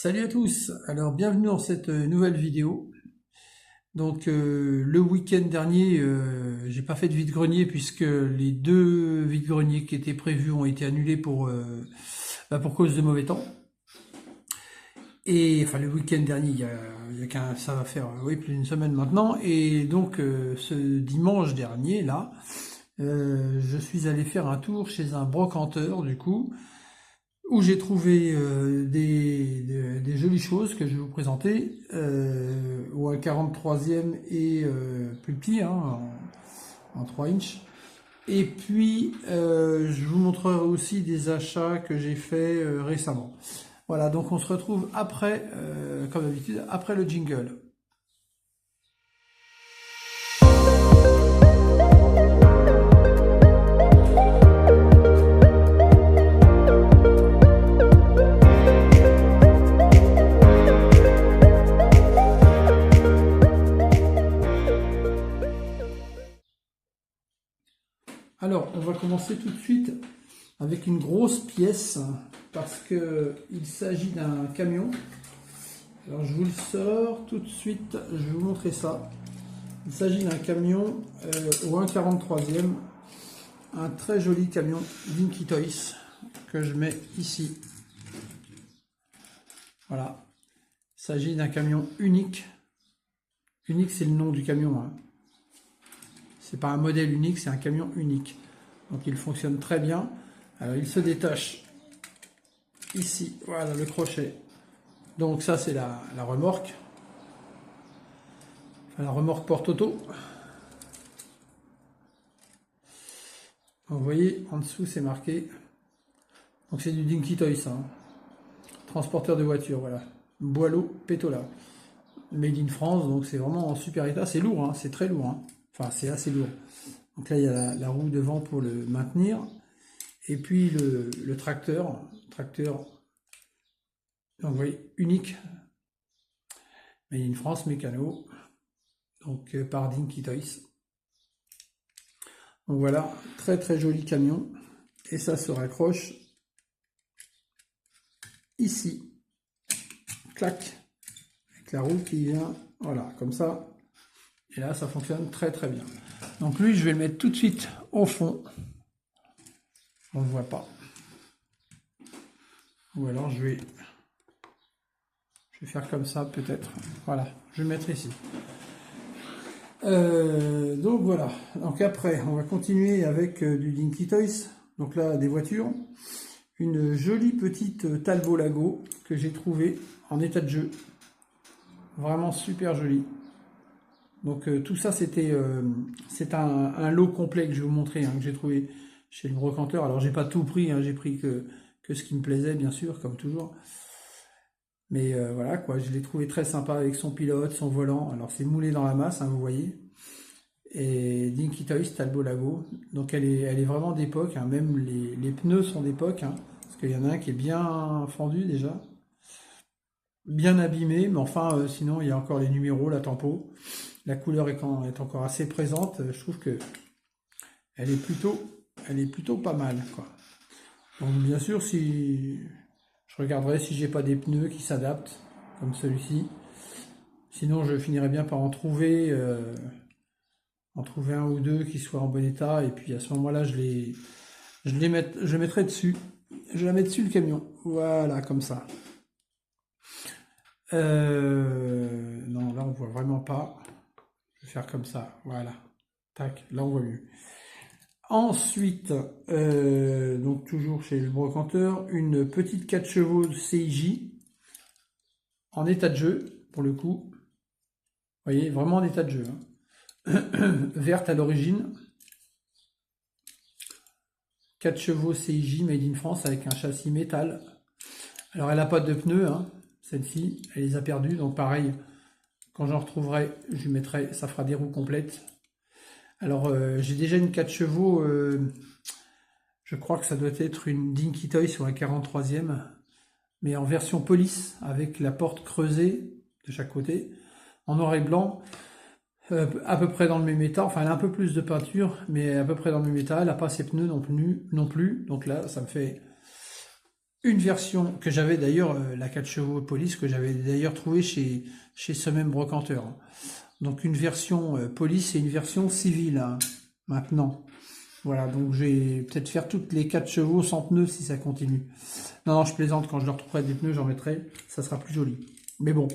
Salut à tous, alors bienvenue dans cette nouvelle vidéo. Donc le week-end dernier, j'ai pas fait de vide-grenier puisque les deux vide-greniers qui étaient prévus ont été annulés pour cause de mauvais temps. Et enfin le week-end dernier, ça va faire oui, plus d'une semaine maintenant. Et donc ce dimanche dernier, là, je suis allé faire un tour chez un brocanteur du coup, où j'ai trouvé des jolies choses que je vais vous présenter, ou un 43e et plus petit, hein, en 3 inches. Et puis, je vous montrerai aussi des achats que j'ai fait récemment. Voilà, donc on se retrouve après, comme d'habitude, après le jingle. Alors, on va commencer tout de suite avec une grosse pièce parce que il s'agit d'un camion. Alors, je vous le sors tout de suite, je vais vous montrer ça. Il s'agit d'un camion au 1,43e, un très joli camion Dinky Toys que je mets ici. Voilà, il s'agit d'un camion unique. Unique, c'est le nom du camion, hein. C'est pas un modèle unique, c'est un camion unique. Donc il fonctionne très bien. Alors il se détache ici, voilà le crochet. Donc ça c'est la remorque. Enfin, la remorque porte-auto. Vous voyez, en dessous c'est marqué. Donc c'est du Dinky Toys, hein. Transporteur de voiture, voilà. Boileau Pétola. Made in France, donc c'est vraiment en super état. C'est lourd, hein, c'est très lourd, hein. Enfin, c'est assez lourd. Donc là, il y a la roue devant pour le maintenir. Et puis le tracteur. Donc vous voyez, unique. Made in France, mécano. Donc par Dinky Toys. Donc voilà, très très joli camion. Et ça se raccroche ici. Clac. Avec la roue qui vient, voilà, comme ça. Et là, ça fonctionne très très bien. Donc lui, je vais le mettre tout de suite au fond. On ne le voit pas. Ou alors je vais faire comme ça peut-être. Voilà, je vais le mettre ici. Donc voilà. Donc après, on va continuer avec du Dinky Toys. Donc là, des voitures. Une jolie petite Talbot Lago que j'ai trouvée en état de jeu. Vraiment super jolie. Donc tout ça, c'est un lot complet que je vais vous montrer, hein, que j'ai trouvé chez le brocanteur. Alors j'ai pas tout pris, hein, j'ai pris que ce qui me plaisait, bien sûr, comme toujours. Mais voilà, quoi, je l'ai trouvé très sympa avec son pilote, son volant. Alors c'est moulé dans la masse, hein, vous voyez. Et Dinky Toys Talbot Lago. Donc elle est vraiment d'époque, hein, même les pneus sont d'époque, hein, parce qu'il y en a un qui est bien fendu déjà. Bien abîmé, mais enfin, sinon il y a encore les numéros, la tempo. La couleur est encore assez présente. Je trouve que elle est plutôt pas mal, quoi. Donc bien sûr, si je regarderai si j'ai pas des pneus qui s'adaptent comme celui-ci. Sinon, je finirai bien par en trouver un ou deux qui soient en bon état. Et puis à ce moment-là, je mettrai dessus. Je la mets dessus le camion. Voilà, comme ça. Non, là on voit vraiment pas. Je vais faire comme ça. Voilà. Tac, là on voit mieux. Ensuite, donc toujours chez le brocanteur, une petite 4 chevaux de CIJ en état de jeu, pour le coup. Vous voyez, vraiment en état de jeu, hein. Verte à l'origine. 4 chevaux CIJ Made in France avec un châssis métal. Alors elle n'a pas de pneus, hein, celle-ci, elle les a perdus, donc pareil, quand j'en retrouverai, je lui mettrai, ça fera des roues complètes. Alors j'ai déjà une 4 chevaux, je crois que ça doit être une Dinky Toys sur un 43e, mais en version police, avec la porte creusée de chaque côté, en noir et blanc, à peu près dans le même état. Enfin, elle a un peu plus de peinture, mais à peu près dans le même état. Elle n'a pas ses pneus non plus. Donc là, ça me fait une version que j'avais d'ailleurs, la 4 chevaux police, que j'avais d'ailleurs trouvé chez ce même brocanteur. Donc une version police et une version civile, hein, maintenant. Voilà, donc je vais peut-être faire toutes les 4 chevaux sans pneus si ça continue. Non, non, je plaisante, quand je leur trouverai des pneus, j'en mettrai, ça sera plus joli. Mais bon,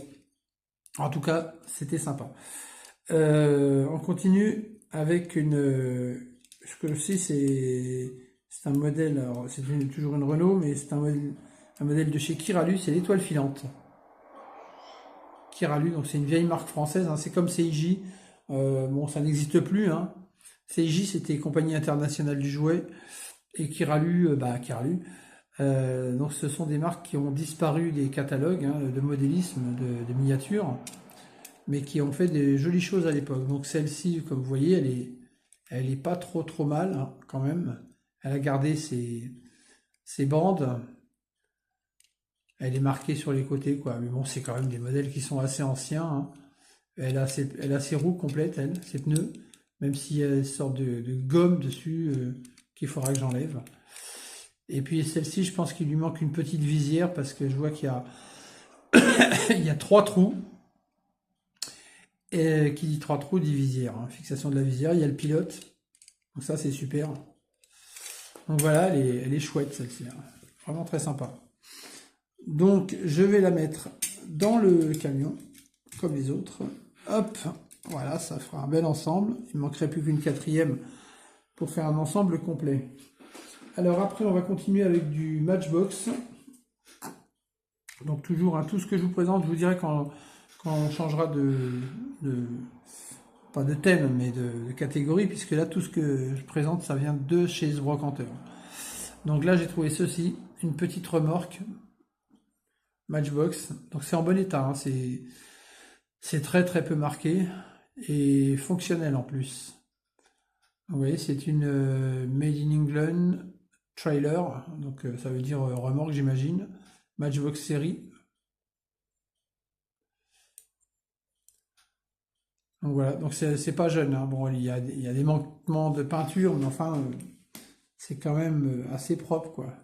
en tout cas, c'était sympa. On continue avec ce que je sais, c'est un modèle, alors c'est toujours une Renault, mais c'est un modèle de chez Kiralu, c'est l'étoile filante. Kiralu, donc c'est une vieille marque française, hein, c'est comme CIJ. Bon, ça n'existe plus, hein. CIJ, c'était Compagnie Internationale du Jouet, et Kiralu, Kiralu. Donc ce sont des marques qui ont disparu des catalogues, hein, de modélisme, de miniatures, mais qui ont fait des jolies choses à l'époque. Donc celle-ci, comme vous voyez, elle est pas trop mal, hein, quand même. Elle a gardé ses bandes. Elle est marquée sur les côtés, quoi. Mais bon, c'est quand même des modèles qui sont assez anciens, hein. Elle a ses roues complètes, ses pneus, même s'il y a une sorte de gomme dessus qu'il faudra que j'enlève. Et puis celle-ci, je pense qu'il lui manque une petite visière parce que je vois qu'il y a, il y a 3 trous. Et qui dit 3 trous dit visière, hein. Fixation de la visière, il y a le pilote. Donc ça, c'est super. Donc voilà, elle est chouette celle-ci, hein. Vraiment très sympa. Donc je vais la mettre dans le camion, comme les autres. Hop, voilà, ça fera un bel ensemble. Il ne manquerait plus qu'une 4e pour faire un ensemble complet. Alors après, on va continuer avec du Matchbox. Donc toujours, hein, tout ce que je vous présente, je vous dirai quand on changera pas de thème, mais de catégorie, puisque là, tout ce que je présente, ça vient de chez ce brocanteur. Donc là, j'ai trouvé ceci, une petite remorque Matchbox. Donc c'est en bon état, hein, c'est très peu marqué et fonctionnel en plus. Vous voyez, c'est une Made in England trailer, donc ça veut dire remorque, j'imagine. Matchbox série. Donc voilà, donc c'est pas jeune, hein. Bon, il y a des manquements de peinture, mais enfin, c'est quand même assez propre, quoi.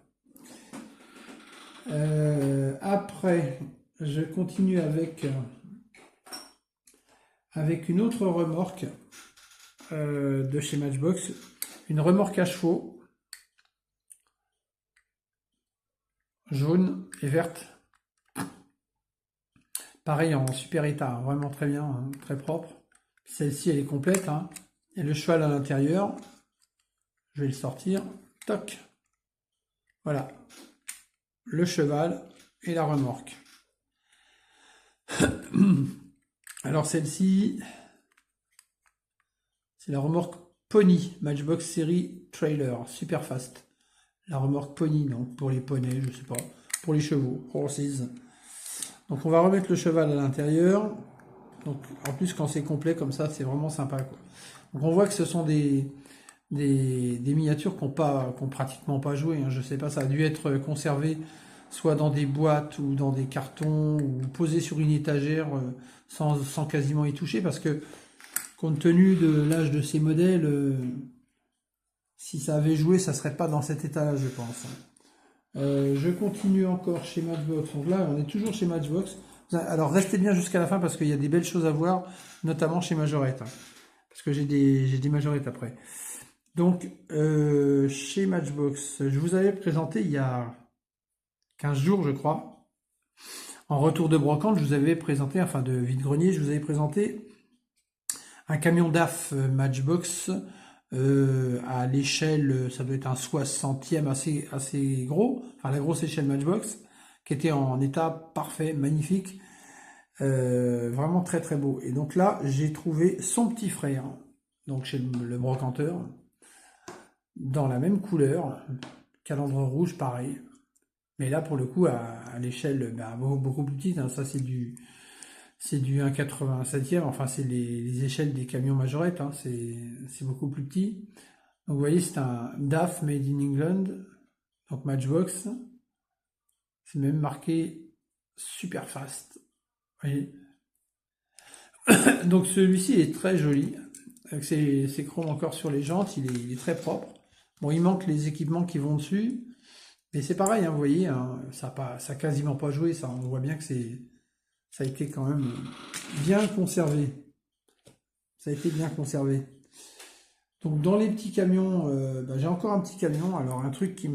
Après, je continue avec une autre remorque de chez Matchbox, une remorque à chevaux, jaune et verte. Pareil, en super état, hein, vraiment très bien, hein, très propre. Celle-ci, elle est complète, hein. Il y a le cheval à l'intérieur. Je vais le sortir. Toc. Voilà. Le cheval et la remorque. Alors celle-ci, c'est la remorque Pony, Matchbox série trailer, super fast. La remorque Pony, donc pour les poneys, je sais pas, pour les chevaux, horses. Donc on va remettre le cheval à l'intérieur. Donc en plus quand c'est complet comme ça, c'est vraiment sympa, quoi. Donc on voit que ce sont des miniatures qui n'ont pratiquement pas joué, hein. Je sais pas, ça a dû être conservé soit dans des boîtes ou dans des cartons ou posé sur une étagère sans quasiment y toucher, parce que compte tenu de l'âge de ces modèles, si ça avait joué, ça serait pas dans cet état-là, je pense. Je continue encore chez Matchbox. Donc là, on est toujours chez Matchbox. Alors restez bien jusqu'à la fin parce qu'il y a des belles choses à voir, notamment chez Majorette, hein, parce que j'ai des majorettes après. Donc chez Matchbox, je vous avais présenté il y a 15 jours, je crois, en retour de brocante, je vous avais présenté, enfin de vide-grenier, je vous avais présenté un camion DAF Matchbox à l'échelle, ça doit être un 60e assez gros, enfin la grosse échelle Matchbox, qui était en état parfait, magnifique, vraiment très beau. Et donc là, j'ai trouvé son petit frère, donc chez le brocanteur, dans la même couleur, calandre rouge pareil, mais là pour le coup à l'échelle beaucoup plus petite, hein. Ça c'est du 1,87e, enfin c'est les échelles des camions majorettes, hein. C'est beaucoup plus petit. Donc vous voyez, c'est un DAF Made in England, donc Matchbox, c'est même marqué super fast. Vous voyez. Donc celui-ci est très joli, avec ses chromes encore sur les jantes, il est très propre. Bon, il manque les équipements qui vont dessus, Et c'est pareil, hein, vous voyez, hein, ça a quasiment pas joué, ça. On voit bien que ça a été quand même bien conservé. Ça a été bien conservé. Donc dans les petits camions, bah, j'ai encore un petit camion. Alors un truc qui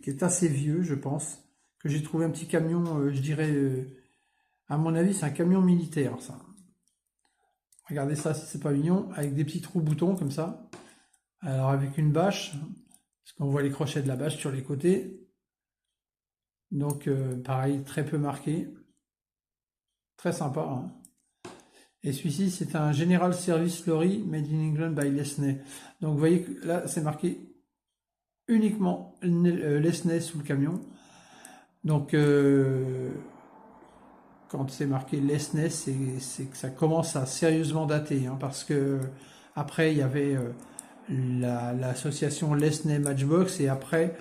est assez vieux, je pense, que j'ai trouvé un petit camion, je dirais, à mon avis, c'est un camion militaire, ça. Regardez ça, si c'est pas mignon, avec des petits trous boutons comme ça. Alors avec une bâche, parce qu'on voit les crochets de la bâche sur les côtés. Donc pareil, très peu marqué. Très sympa, hein. Et celui-ci, c'est un General Service Lorry Made in England by Lesney. Donc vous voyez que là, c'est marqué uniquement Lesney sous le camion. Donc quand c'est marqué Lesney, c'est que ça commence à sérieusement dater, hein, parce que après il y avait l'association Lesney Matchbox, et après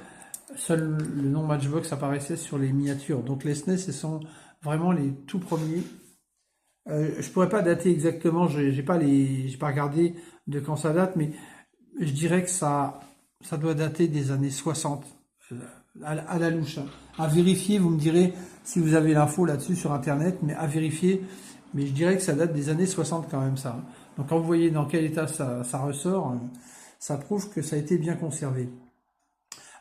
seul le nom Matchbox apparaissait sur les miniatures. Donc Lesney, ce sont vraiment les tout premiers. Je pourrais pas dater exactement, j'ai pas regardé de quand ça date, mais je dirais que ça doit dater des années 60, à la louche, hein. À vérifier, vous me direz si vous avez l'info là-dessus sur internet, mais à vérifier. Mais je dirais que ça date des années 60 quand même, ça. Donc quand vous voyez dans quel état ça ressort, ça prouve que ça a été bien conservé.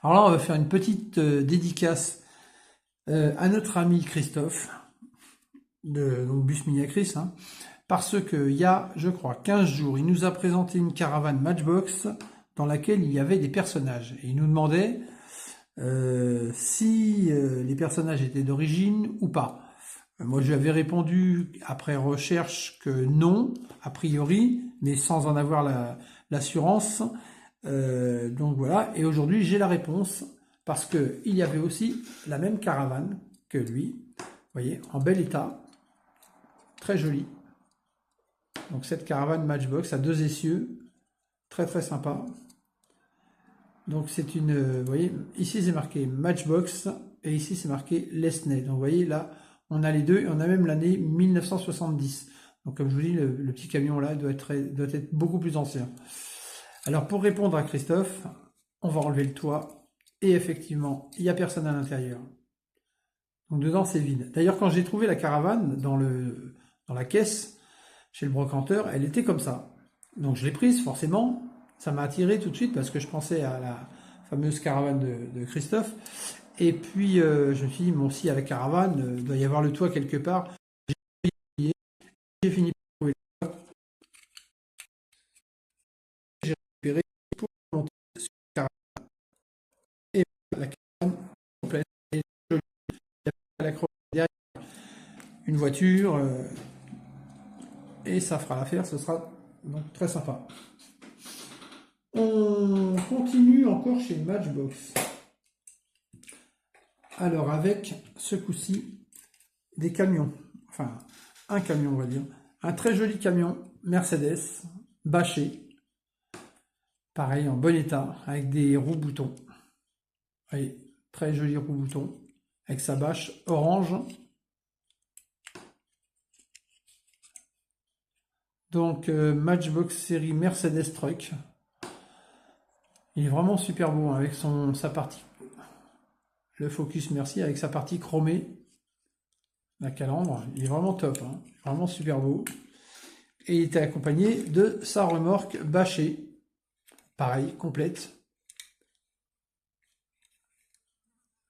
Alors là, on va faire une petite dédicace à notre ami Christophe, donc Bus Miniacris, hein, parce qu'il y a, je crois, 15 jours, il nous a présenté une caravane Matchbox dans laquelle il y avait des personnages. Et il nous demandait si les personnages étaient d'origine ou pas. Moi, je lui avais répondu, après recherche, que non, a priori, mais sans en avoir l'assurance. Donc voilà, et aujourd'hui, j'ai la réponse, parce qu'il y avait aussi la même caravane que lui, vous voyez, en bel état, très jolie. Donc cette caravane Matchbox à 2 essieux, très très sympa. Donc c'est une, vous voyez, ici c'est marqué Matchbox et ici c'est marqué Lesney. Donc vous voyez là, on a les deux et on a même l'année 1970. Donc comme je vous dis, le petit camion là doit être beaucoup plus ancien. Alors pour répondre à Christophe, on va enlever le toit et effectivement, il n'y a personne à l'intérieur. Donc dedans c'est vide. D'ailleurs quand j'ai trouvé la caravane dans la caisse, chez le brocanteur, elle était comme ça. Donc je l'ai prise, forcément. Ça m'a attiré tout de suite parce que je pensais à la fameuse caravane de Christophe. Et puis je me suis dit, bon, si à la caravane, il doit y avoir le toit quelque part. J'ai fini par trouver le toit. J'ai récupéré pour monter sur la caravane. Et la caravane complète. Et jolie. Il y a la croix derrière une voiture. Et ça fera l'affaire, ce sera donc très sympa. On continue encore chez Matchbox. Alors avec ce coup-ci des camions, enfin un camion on va dire, un très joli camion Mercedes bâché, pareil en bon état, avec des roues boutons. Voyez, très joli roue boutons, avec sa bâche orange. Donc Matchbox série Mercedes Truck. Il est vraiment super beau, hein, avec sa partie, le Focus Merci, avec sa partie chromée, la calandre. Il est vraiment top, hein, vraiment super beau. Et il était accompagné de sa remorque bâchée, pareil, complète.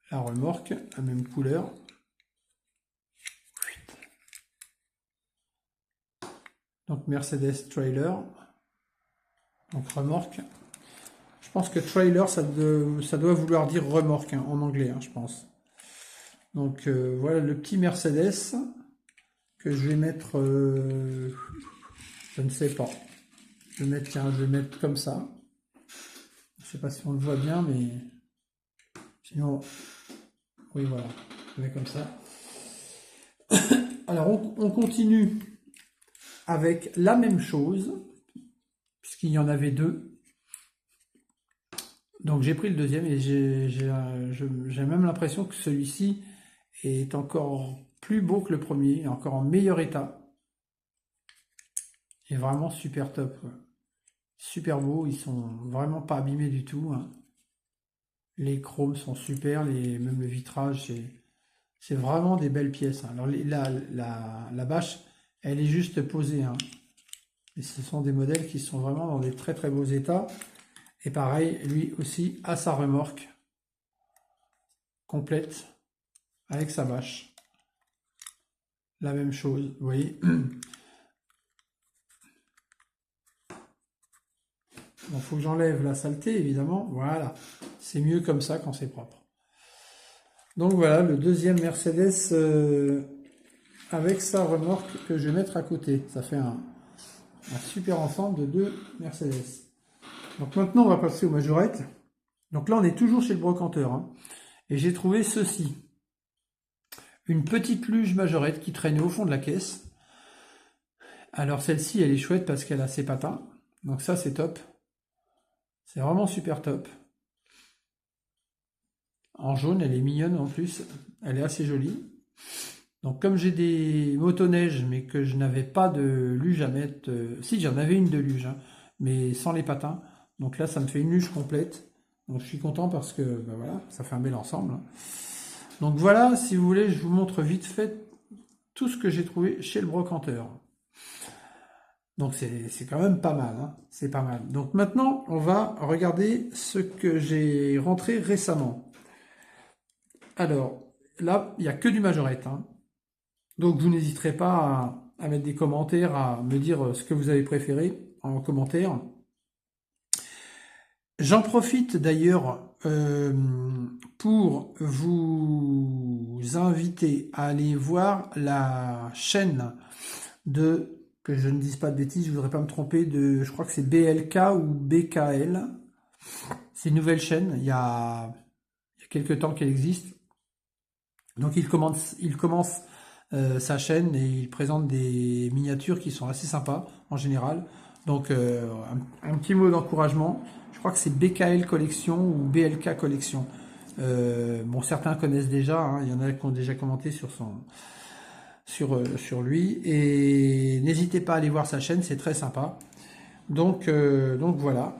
La remorque, la même couleur. Donc Mercedes Trailer. Donc remorque. Je pense que trailer, ça doit vouloir dire remorque, hein, en anglais, hein, je pense. Donc voilà le petit Mercedes que je vais mettre, je ne sais pas. Je vais mettre comme ça. Je ne sais pas si on le voit bien, mais sinon, oui voilà, je mets comme ça. Alors on continue avec la même chose, puisqu'il y en avait deux. Donc j'ai pris le deuxième et j'ai même l'impression que celui-ci est encore plus beau que le premier, encore en meilleur état. Il est vraiment super top, quoi. Super beau, ils sont vraiment pas abîmés du tout, hein. Les chromes sont super, même le vitrage, c'est vraiment des belles pièces, hein. Alors la bâche, elle est juste posée, hein. Et ce sont des modèles qui sont vraiment dans des très très beaux états. Et pareil, lui aussi a sa remorque complète avec sa bâche. La même chose, vous voyez. Il faut que j'enlève la saleté, évidemment. Voilà, c'est mieux comme ça quand c'est propre. Donc voilà, le deuxième Mercedes avec sa remorque que je vais mettre à côté. Ça fait un super ensemble de deux Mercedes. Donc maintenant, on va passer aux majorettes. Donc là, on est toujours chez le brocanteur, hein. Et j'ai trouvé ceci. Une petite luge majorette qui traînait au fond de la caisse. Alors celle-ci, elle est chouette parce qu'elle a ses patins. Donc ça, c'est top. C'est vraiment super top. En jaune, elle est mignonne en plus. Elle est assez jolie. Donc comme j'ai des motoneiges, mais que je n'avais pas de luge à mettre... si, j'en avais une de luge, hein, mais sans les patins. Donc là, ça me fait une luge complète. Donc je suis content parce que ben voilà, ça fait un bel ensemble, hein. Donc voilà, si vous voulez, je vous montre vite fait tout ce que j'ai trouvé chez le brocanteur. Donc c'est quand même pas mal, hein. C'est pas mal. Donc maintenant, on va regarder ce que j'ai rentré récemment. Alors, là, il n'y a que du majorette, hein. Donc vous n'hésiterez pas à mettre des commentaires, à me dire ce que vous avez préféré en commentaire. J'en profite d'ailleurs pour vous inviter à aller voir la chaîne de, que je ne dise pas de bêtises, je ne voudrais pas me tromper, je crois que c'est BLK ou BKL. C'est une nouvelle chaîne, il y a quelques temps qu'elle existe. Donc il commence sa chaîne et il présente des miniatures qui sont assez sympas en général. Donc un petit mot d'encouragement. Je crois que c'est BKL Collection ou BLK Collection. Bon, certains connaissent déjà, hein, il y en a qui ont déjà commenté sur lui. Et n'hésitez pas à aller voir sa chaîne, c'est très sympa. Donc voilà.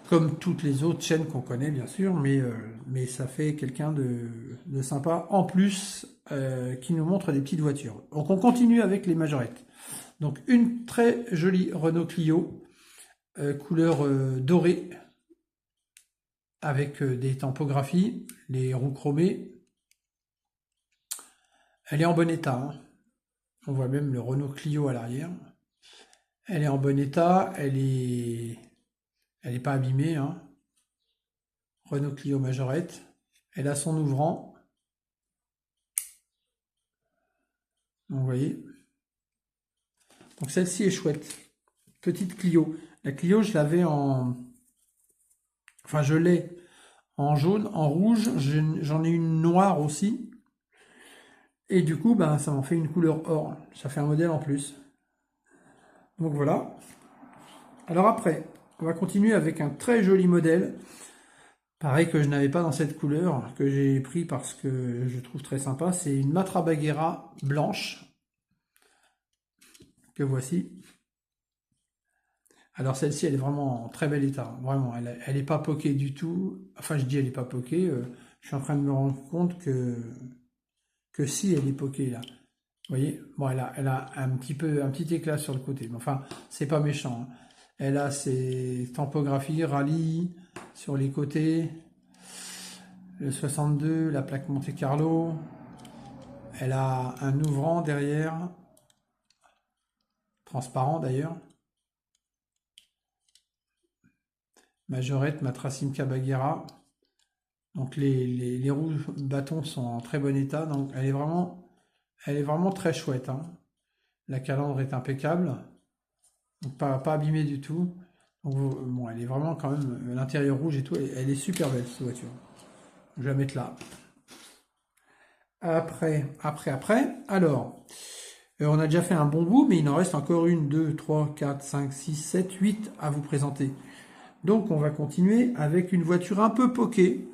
Comme toutes les autres chaînes qu'on connaît, bien sûr, mais ça fait quelqu'un de sympa, en plus, qui nous montre des petites voitures. Donc on continue avec les majorettes. Donc une très jolie Renault Clio, couleur dorée, avec des tampographies, les roues chromées. Elle est en bon état, hein. On voit même le Renault Clio à l'arrière. Elle est en bon état, elle est pas abîmée, hein. Renault Clio majorette. Elle a son ouvrant. Donc, vous voyez. Donc celle-ci est chouette. Petite Clio. La Clio, je l'avais en... Enfin, je l'ai en jaune, en rouge. J'en ai une noire aussi. Et du coup, ben, ça m'en fait une couleur or. Ça fait un modèle en plus. Donc voilà. Alors après, on va continuer avec un très joli modèle. Pareil que je n'avais pas dans cette couleur, que j'ai pris parce que je trouve très sympa. C'est une Matra Bagheera blanche. Que voici. Alors celle-ci, elle est vraiment en très bel état. Vraiment, elle n'est pas poquée du tout. Enfin, je dis elle n'est pas poquée. Je suis en train de me rendre compte que si, elle est poquée là. Vous voyez? Bon, elle a un petit éclat sur le côté. Mais enfin, c'est pas méchant, hein. Elle a ses tampographies, rallye sur les côtés. Le 62, la plaque Monte Carlo. Elle a un ouvrant derrière. Transparent d'ailleurs. Majorette Matra Simca Bagheera. Donc les roues bâtons sont en très bon état. Donc elle est vraiment très chouette, hein. La calandre est impeccable. Donc pas abîmée du tout. Donc, bon, elle est vraiment quand même, l'intérieur rouge et tout, elle est super belle cette voiture. Je vais la mettre là. Après. Alors, on a déjà fait un bon bout, mais il en reste encore une, 2, 3, 4, 5, 6, 7, 8 à vous présenter. Donc on va continuer avec une voiture un peu poquée,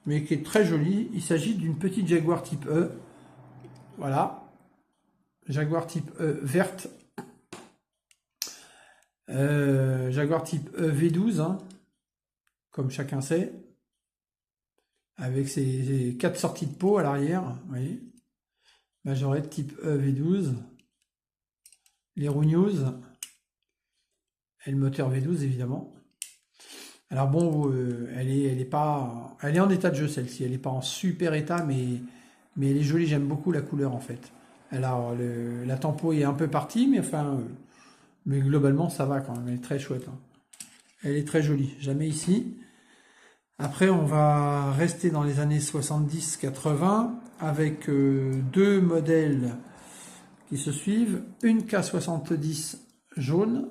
mais qui est très jolie. Il s'agit d'une petite Jaguar type E. Voilà. Jaguar type E verte. Jaguar type E V12, hein, comme chacun sait. avec ses 4 sorties de peau à l'arrière, vous voyez. Majorette type E V12, les roues news, et le moteur V12 évidemment. Alors bon, elle est en état de jeu celle-ci, elle n'est pas en super état, mais elle est jolie, j'aime beaucoup la couleur en fait. Alors la tempo est un peu partie, mais enfin, mais globalement ça va quand même, elle est très chouette, hein. Elle est très jolie, jamais ici. Après, on va rester dans les années 70-80 avec deux modèles qui se suivent. Une K70 jaune,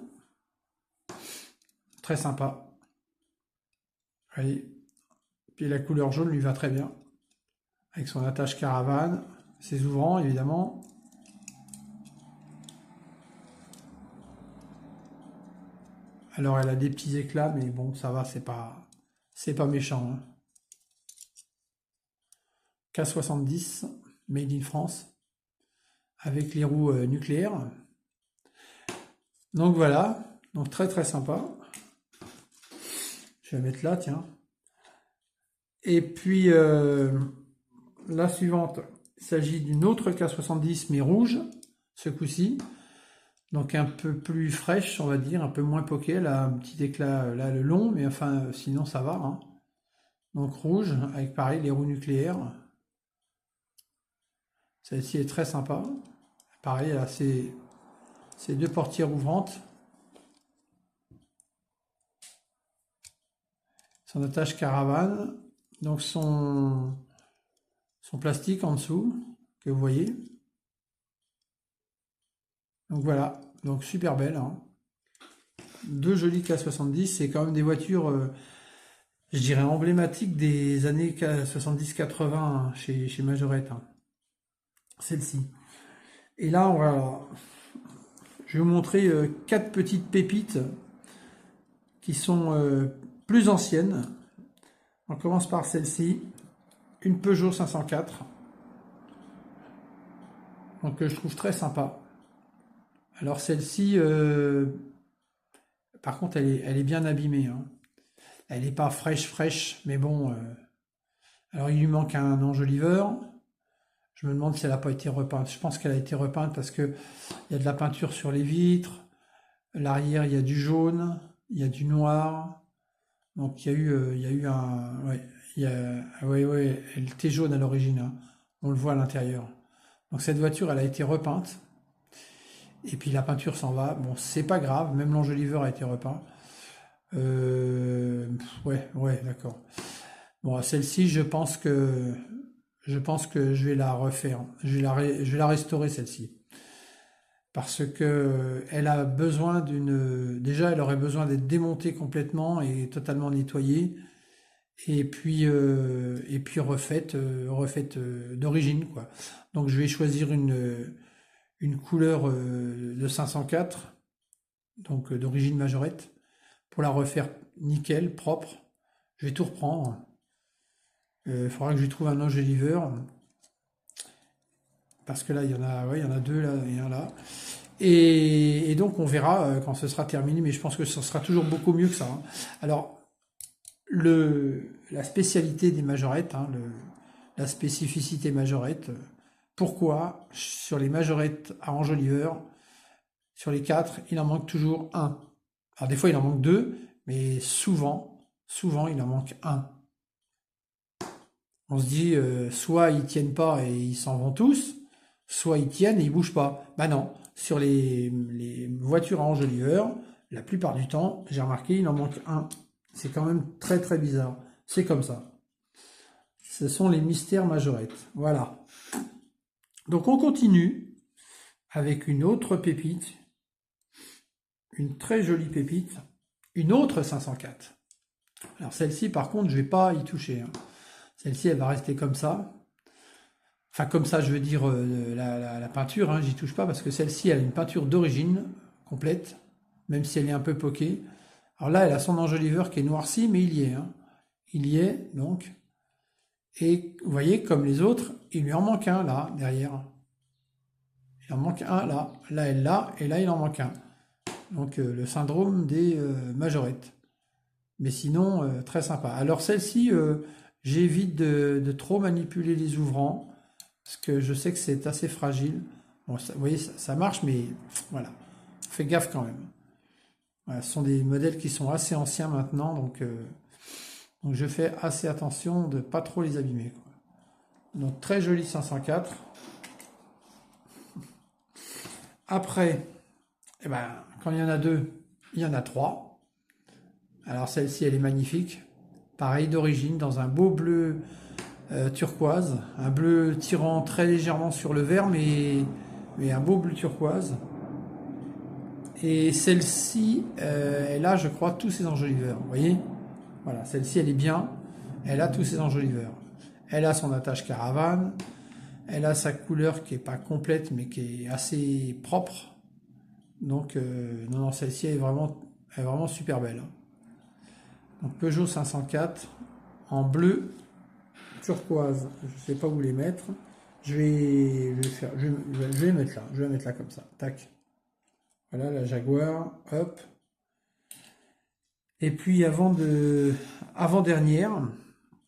très sympa. Vous voyez. Puis la couleur jaune lui va très bien, avec son attache caravane, ses ouvrants évidemment. Alors elle a des petits éclats, mais bon, ça va, c'est pas méchant, hein. K70, made in France, avec les roues nucléaires. Donc voilà, donc très très sympa. Je vais mettre là, tiens. Et puis la suivante, il s'agit d'une autre K70 mais rouge, ce coup-ci. Donc un peu plus fraîche, on va dire, un peu moins poké. Elle a un petit éclat là, le long, mais enfin sinon ça va, hein. Donc rouge, avec pareil les roues nucléaires. Celle-ci est très sympa. Pareil, elle a ses deux portières ouvrantes. Son attache caravane. Donc son plastique en dessous, que vous voyez. Donc voilà, donc super belle, hein. Deux jolies K70, c'est quand même des voitures, je dirais emblématiques des années 70-80 hein, chez Majorette, hein. Celle-ci. Et là, je vais vous montrer quatre petites pépites qui sont plus anciennes. On commence par celle-ci, une Peugeot 504, donc que je trouve très sympa. Alors celle-ci, par contre, elle est bien abîmée, hein. Elle n'est pas fraîche, mais bon. Alors il lui manque un enjoliveur. Je me demande si elle n'a pas été repeinte. Je pense qu'elle a été repeinte parce que il y a de la peinture sur les vitres. L'arrière, il y a du jaune, il y a du noir. Donc il y a eu un, ouais, ouais, elle était jaune à l'origine, hein. On le voit à l'intérieur. Donc cette voiture, elle a été repeinte. Et puis la peinture s'en va. Bon, c'est pas grave. Même l'enjoliveur a été repeint. Ouais, d'accord. Bon, celle-ci, je pense que je vais la refaire. Je vais la restaurer celle-ci. Parce que elle a besoin déjà, elle aurait besoin d'être démontée complètement et totalement nettoyée. Et puis refaite d'origine, quoi. Donc je vais choisir une couleur de 504, donc d'origine Majorette, pour la refaire nickel, propre. Je vais tout reprendre. Il faudra que je lui trouve un enjoliveur. Parce que là, il y en a deux là et un là. Et donc on verra quand ce sera terminé, mais je pense que ce sera toujours beaucoup mieux que ça, hein. Alors, la spécialité des majorettes, hein, la spécificité majorette, pourquoi sur les majorettes à enjoliveur, sur les 4, il en manque toujours un. Alors des fois il en manque deux, mais souvent il en manque un. On se dit, soit ils tiennent pas et ils s'en vont tous, soit ils tiennent et ils bougent pas. Bah non, sur les voitures à enjoliveur, la plupart du temps, j'ai remarqué, il en manque un. C'est quand même très très bizarre. C'est comme ça. Ce sont les mystères majorettes. Voilà. Donc on continue avec une autre pépite, une très jolie pépite, une autre 504. Alors celle-ci par contre je vais pas y toucher, hein. Celle-ci elle va rester comme ça. Enfin comme ça je veux dire la peinture, hein, j'y touche pas parce que celle-ci elle a une peinture d'origine complète, même si elle est un peu poquée. Alors là elle a son enjoliveur qui est noirci mais il y est, hein. Il y est donc. Et vous voyez comme les autres, il lui en manque un là derrière. Il en manque un là. Là elle l'a et là il en manque un. Donc le syndrome des majorettes. Mais sinon, très sympa. Alors celle-ci, j'évite de trop manipuler les ouvrants, parce que je sais que c'est assez fragile. Bon, vous voyez, ça marche, mais voilà, fais gaffe quand même. Voilà, ce sont des modèles qui sont assez anciens maintenant, donc je fais assez attention de pas trop les abîmer, quoi. Donc très joli 504. Après, eh ben, quand il y en a deux, il y en a trois. Alors celle-ci, elle est magnifique. Pareil d'origine, dans un beau bleu turquoise. Un bleu tirant très légèrement sur le vert, mais un beau bleu turquoise. Et celle-ci, elle a, je crois, tous ses enjoliveurs. Vous voyez? Voilà, celle-ci, elle est bien. Elle a tous ses enjoliveurs. Elle a son attache caravane. Elle a sa couleur qui n'est pas complète, mais qui est assez propre. Donc, non, celle-ci est vraiment super belle. Donc, Peugeot 504 en bleu turquoise. Je ne sais pas où les mettre. Je vais les mettre là. Je vais la mettre là comme ça. Tac. Voilà la Jaguar. Hop. Et puis avant-dernière,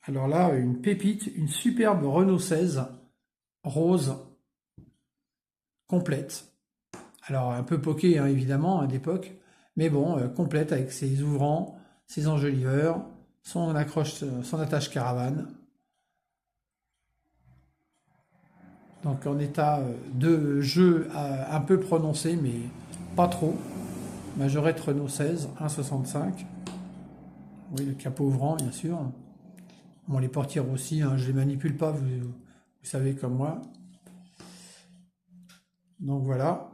alors là, une pépite, une superbe Renault 16 rose complète. Alors un peu poquée hein, évidemment hein, d'époque, mais bon, complète avec ses ouvrants, ses enjoliveurs, son attache caravane. Donc en état de jeu un peu prononcé, mais pas trop. Majorette Renault 16, 1,65. Oui, le capot ouvrant, bien sûr. Bon, les portières aussi, hein, je les manipule pas, vous savez comme moi. Donc voilà.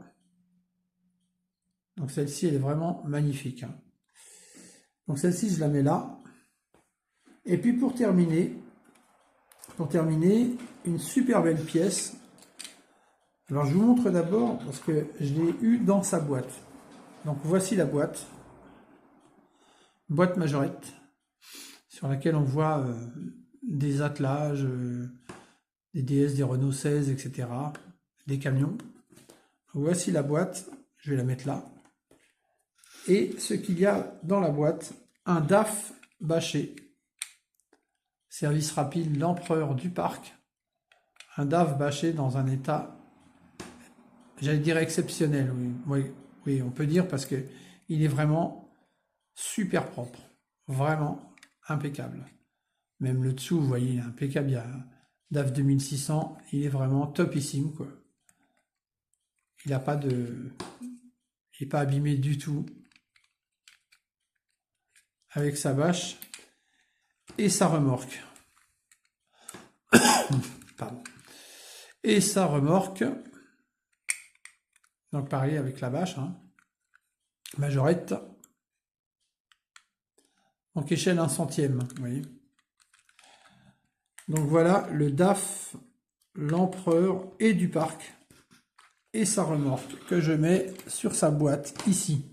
Donc celle-ci, elle est vraiment magnifique. Hein. Donc celle-ci, je la mets là. Et puis pour terminer, une super belle pièce. Alors je vous montre d'abord, parce que je l'ai eu dans sa boîte. Donc voici la boîte. Boîte majorette, sur laquelle on voit des attelages, des DS, des Renault 16, etc. Des camions. Voici la boîte, je vais la mettre là. Et ce qu'il y a dans la boîte, un DAF bâché. Service rapide, l'empereur du parc. Un DAF bâché dans un état, j'allais dire exceptionnel, oui, on peut dire parce que il est vraiment super propre. Vraiment impeccable. Même le dessous, vous voyez, il est impeccable. Il y a un DAF 2600, il est vraiment topissime, quoi. Il n'a pas de... Il n'est pas abîmé du tout. Avec sa bâche et sa remorque. Pardon. Et sa remorque. Donc pareil avec la bâche. Hein. Majorette. Donc échelle 1 centième. Vous voyez. Donc voilà le DAF, l'empereur et du parc. Et sa remorque que je mets sur sa boîte ici.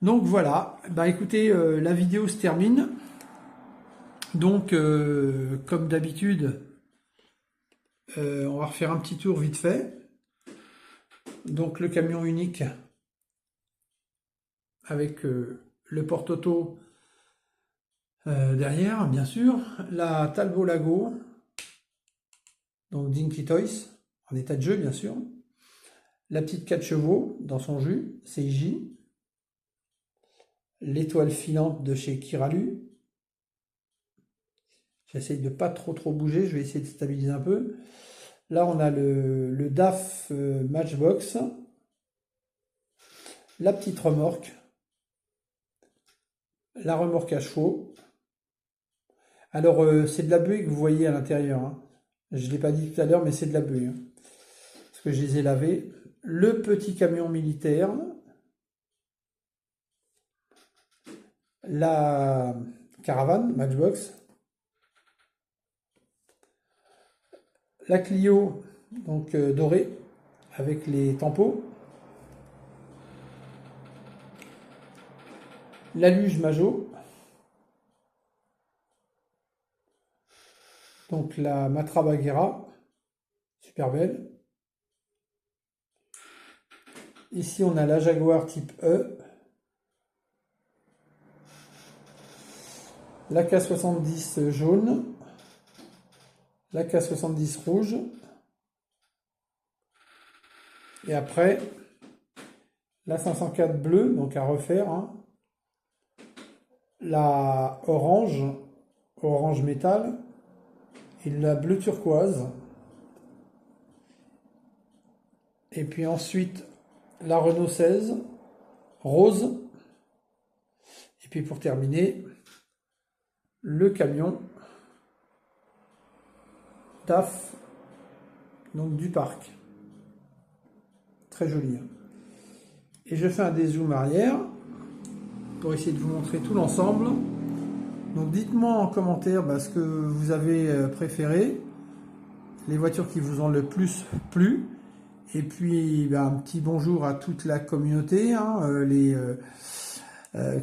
Donc voilà, bah écoutez, la vidéo se termine. Donc comme d'habitude, on va refaire un petit tour vite fait. Donc le camion unique avec le porte-auto derrière, bien sûr. La Talbot Lago, donc Dinky Toys, en état de jeu bien sûr. La petite 4 chevaux dans son jus, CIJ. L'étoile filante de chez Kiralu. J'essaye de pas trop bouger, je vais essayer de stabiliser un peu. Là on a le DAF Matchbox. La petite remorque. La remorque à chevaux. Alors c'est de la buée que vous voyez à l'intérieur. Hein. Je ne l'ai pas dit tout à l'heure, mais c'est de la buée. Hein. Parce que je les ai lavés. Le petit camion militaire. La caravane Matchbox. La Clio, donc dorée, avec les tampons. La luge Majo. Donc la Matra Bagheera, super belle. Ici on a la Jaguar type E. La K70 jaune. la K70 rouge. Et après, la 504 bleue, donc à refaire. Hein. La orange, orange métal. Et la bleue turquoise. Et puis ensuite, la Renault 16, rose. Et puis pour terminer, le camion DAF, donc du parc. Très joli. Hein. Et je fais un dézoom arrière pour essayer de vous montrer tout l'ensemble. Donc dites-moi en commentaire ce que vous avez préféré, les voitures qui vous ont le plus plu. Et puis un petit bonjour à toute la communauté, hein,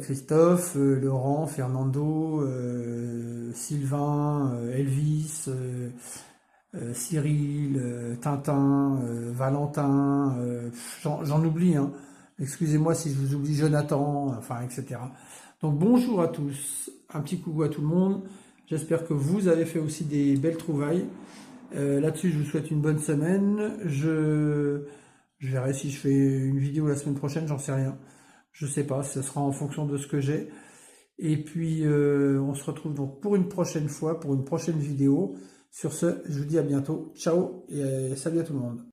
Christophe, Laurent, Fernando, Sylvain, Elvis, Cyril, Tintin, Valentin, j'en oublie, hein. Excusez-moi si je vous oublie, Jonathan, enfin, etc. Donc bonjour à tous, un petit coucou à tout le monde, j'espère que vous avez fait aussi des belles trouvailles. Là-dessus, je vous souhaite une bonne semaine. Je verrai si je fais une vidéo la semaine prochaine, j'en sais rien. Je sais pas, ce sera en fonction de ce que j'ai. Et puis, on se retrouve donc pour une prochaine fois, pour une prochaine vidéo. Sur ce, je vous dis à bientôt. Ciao et salut à tout le monde.